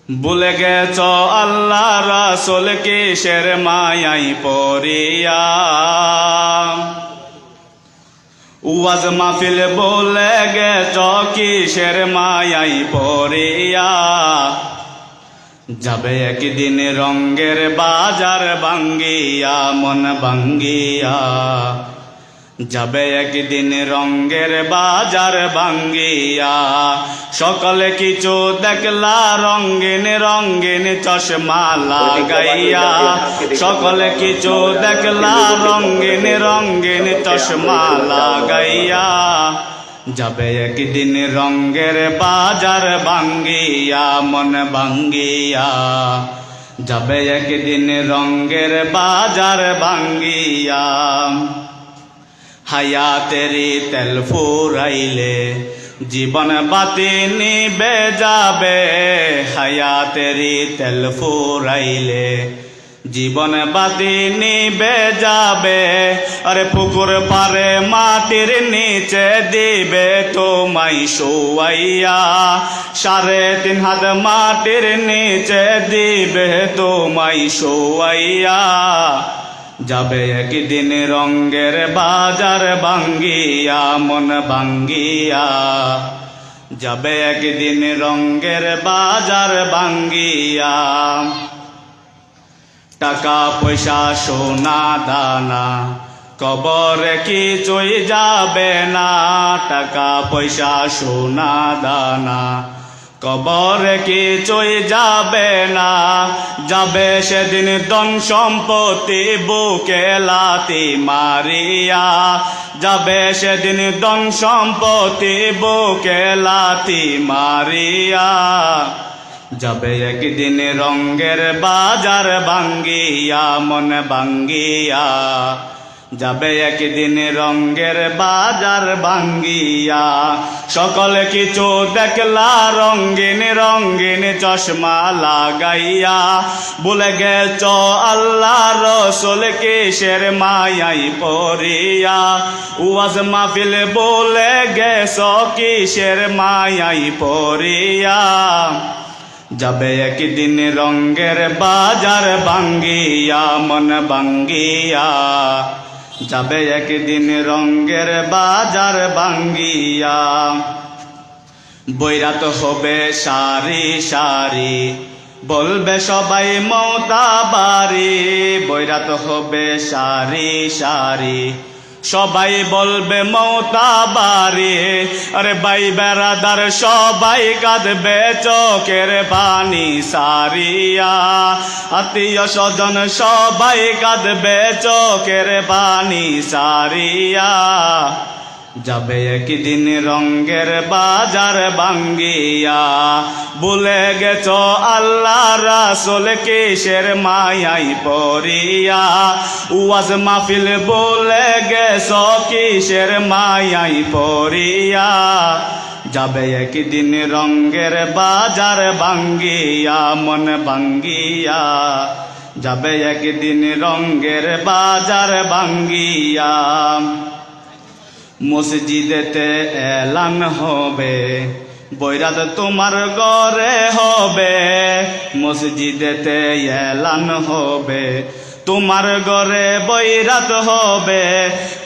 ভুলে গেছ আল্লাহ রাসূল কিসের মায়াই পড়িয়া। ওয়াজ মাহফিল ভুলে গেছ কিসের মায়াই পড়িয়া। যাবে একদিন রঙ্গের বাজার ভাঙ্গিয়া মন ভাঙ্গিয়া। যাবে একদিন রঙ্গের বাজার ভাঙ্গিয়া। সকলে কিছু দেখলা রঙ্গিন রঙ্গিন চশমা লাগাইয়া। সকলে কিছু দেখলা রঙ্গিন রঙ্গিন চশমা লাগাইয়া। যাবে একদিন রঙ্গের বাজার ভাঙ্গিয়া মন ভাঙ্গিয়া। যাবে একদিন রঙ্গের বাজার ভাঙ্গিয়া। হায়াতেরি তেল ফুরাইলে জীবন বাতি নিবে যাবে। হায়াতেরি তেল ফুরাইলে জীবন বাতি নিবে যাবে। আরে পুকুর পারে মাটির নিচে দিবে তোমায় শোয়াইয়া। 3.5 হাত মাটির নিচে দিবে তোমায় শোয়াইয়া। যাবে একদিন রঙ্গের বাজার ভাঙ্গিয়া মন ভাঙ্গিয়া। যাবে একদিন রঙ্গের বাজার ভাঙ্গিয়া। টাকা পয়সা সোনা দানা কবরে কিছুই যাবে না। টাকা পয়সা সোনা দানা কবরে কিছুই যাবে না। যাবে সেদিন ধন সম্পত্তি বুকে লাথি মারিয়া। যাবে সেদিন ধন সম্পত্তি বুকে লাথি মারিয়া। যাবে একদিন রঙ্গের বাজার ভাঙ্গিয়া মন ভাঙ্গিয়া। যাবে একদিন রঙ্গের বাজার ভাঙ্গিয়া। সকলে কিছু দেখলা রঙ্গিন রঙ্গিন চশমা লাগাইয়া। ভুলে গেছ আল্লাহ রাসূল কিসের মায়াই পড়িয়া। ওয়াজ মাহফিল ভুলে গেছ কিসের মায়াই পড়িয়া। যাবে একদিন রঙ্গের বাজার ভাঙ্গিয়া মন ভাঙ্গিয়া। যাবে একদিন রঙ্গের বাজার ভাঙ্গিয়া। বৈরাত হবে সারি সারি বলবে সবাই মওতাবাড়ি। বৈরাত হবে সারি সারি সবাই বলবে মওতাবাড়ি। আরে ভাই বেরাদার সবাই কাঁদবে চোখের পানি সারিয়া। আত্মীয় স্বজন সবাই কাঁদবে চোখের পানি সারিয়া। যাবে একদিন রঙ্গের বাজার ভাঙ্গিয়া। ভুলে গেছ আল্লাহ রাসূল কিসের মায়াই পড়িয়া। ওয়াজ মাহফিল ভুলে গেছ কিসের মায়াই পড়িয়া। যাবে একদিন রঙ্গের বাজার ভাঙ্গিয়া মন ভাঙ্গিয়া। যাবে একদিন রঙ্গের বাজার ভাঙ্গিয়া। মসজিদেতে এলান হবে বৈরাত তোমার ঘরে হবে। মসজিদেতে এলান হবে তোমার ঘরে বৈরাত হবে।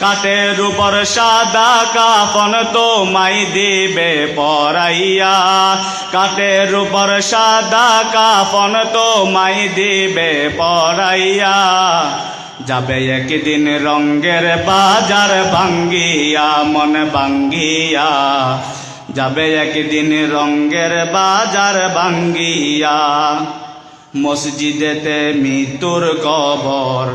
কাঠের উপর সাদা কাফন তোমায় দিবে পরাইয়া। কাঠের উপর সাদা কাফন তোমায় দিবে পরাইয়া। যাবে একদিন রঙ্গের বাজার ভাঙ্গিয়া মন ভাঙ্গিয়া। যাবে একদিন রঙ্গের বাজার ভাঙ্গিয়া। মসজিদেতে মৃত্যুর কবর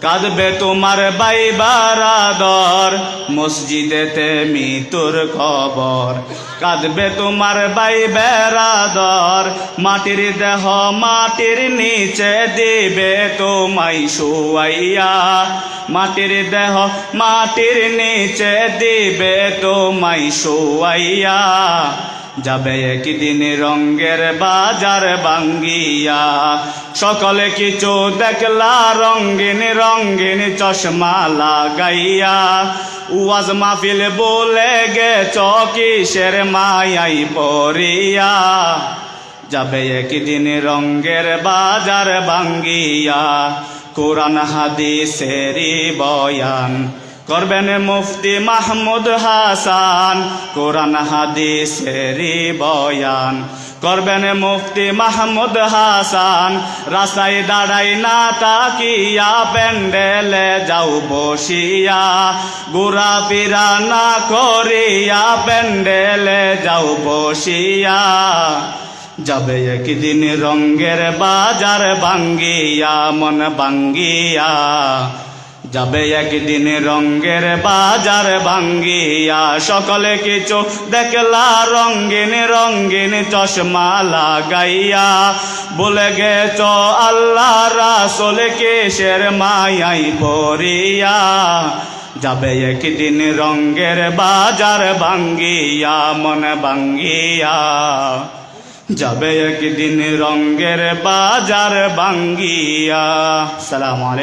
কাঁদবে তোমার ভাই বারাদর। মসজিদেতে মৃত্যুর কবর কাঁদবে তোমার ভাই বেরাদর। মাটির দেহ মাটির নিচে দিবে তোমায় শোয়াইয়া। মাটির দেহ মাটির নিচে দিবে তোমায় শোয়াইয়া। যাবে একদিন রঙ্গের বাজার ভাঙ্গিয়া। সকলে কিছু দেখলা রঙ্গিন রঙ্গিন চশমা লাগাইয়া। ওয়াজ মাহফিল ভুলে গেছ কিসের মায়াই পড়িয়া। যাবে একদিন রঙ্গের বাজার ভাঙ্গিয়া কোরআন হাদিসেরই বয়ান করবেন মুফতি মাহমুদ হাসান কোরআন হাদিসেরই বয়ান করবেন মুফতি মাহমুদ হাসান রাস্তায় দাঁড়াই না তাকিয়া প্যান্ডেলে যাও বসিয়া ঘোরা ফিরা না করিয়া প্যান্ডেলে যাও বসিয়া যাবে একদিন রঙ্গের বাজার ভাঙ্গিয়া মন ভাঙ্গিয়া যাবে একদিন রঙ্গের বাজার ভাঙ্গিয়া সকলে কিছু দেখলা রঙ্গিন রঙ্গিন চশমা লাগাইয়া বলে গেছ আল্লাহ রাসূল কিসের মায়াই পড়িয়া যাবে একদিন রঙ্গের বাজার ভাঙ্গিয়া মন ভাঙ্গিয়া যাবে একদিন রঙ্গের বাজার ভাঙ্গিয়া। আসসালামু আলাইকুম।